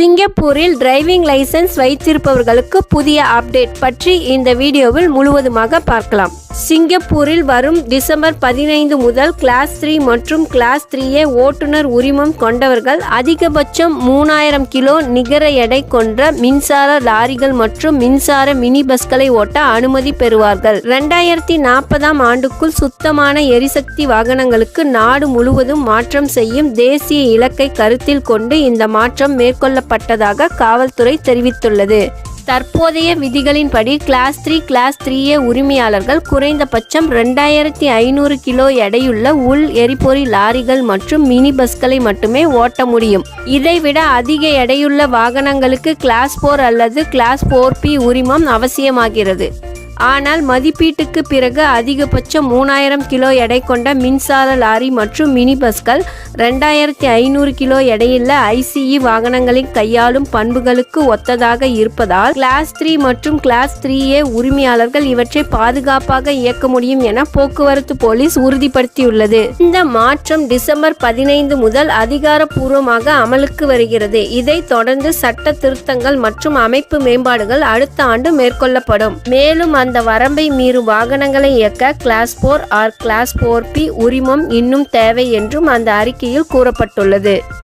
சிங்கப்பூரில் driving licence வைத்திருப்பவர்களுக்கு புதிய update பற்றி இந்த வீடியோவில் முழுவதுமாக பார்க்கலாம். சிங்கப்பூரில் வரும் டிசம்பர் 15 முதல் கிளாஸ் 3 மற்றும் கிளாஸ் 3A ஓட்டுநர் உரிமம் கொண்டவர்கள் அதிகபட்சம் 3000 கிலோ நிகர எடை கொண்ட மின்சார லாரிகள் மற்றும் மின்சார மினி பஸ்களை ஓட்ட அனுமதி பெறுவார்கள். 2040ஆம் ஆண்டுக்குள் சுத்தமான எரிசக்தி வாகனங்களுக்கு நாடு முழுவதும் மாற்றம் செய்யும் தேசிய இலக்கை கருத்தில் கொண்டு இந்த மாற்றம் மேற்கொள்ளப்பட்டதாக காவல்துறை தெரிவித்துள்ளது. தற்போதைய விதிகளின்படி கிளாஸ் 3, கிளாஸ் 3A உரிமையாளர்கள் குறைந்தபட்சம் 2500 கிலோ எடையுள்ள உள் எரிபொறி லாரிகள் மற்றும் மினி பஸ்களை மட்டுமே ஓட்ட முடியும். இதைவிட அதிக எடையுள்ள வாகனங்களுக்கு கிளாஸ் 4 அல்லது கிளாஸ் 4B உரிமம் அவசியமாகிறது. ஆனால் மதிப்பீட்டுக்கு பிறகு அதிகபட்சம் 3000 கிலோ எடை கொண்ட மின்சார லாரி மற்றும் மினி பஸ்கள் 2500 கிலோ எடையுள்ள ICE வாகனங்களின் கையாளும் பண்புகளுக்கு ஒத்ததாக இருப்பதால் கிளாஸ் 3 மற்றும் கிளாஸ் 3A உரிமையாளர்கள் இவற்றை பாதுகாப்பாக இயக்க முடியும் என போக்குவரத்து போலீஸ் உறுதிப்படுத்தியுள்ளது. இந்த மாற்றம் டிசம்பர் 15 முதல் அதிகாரப்பூர்வமாக அமலுக்கு வருகிறது. இதைத் தொடர்ந்து சட்ட திருத்தங்கள் மற்றும் அமைப்பு மேம்பாடுகள் அடுத்த ஆண்டு மேற்கொள்ளப்படும். மேலும் அந்த வரம்பை மீறும் வாகனங்களை இயக்க கிளாஸ் 4 ஆர் கிளாஸ் 4B உரிமம் இன்னும் தேவை என்றும் அந்த அறிக்கையில் கூறப்பட்டுள்ளது.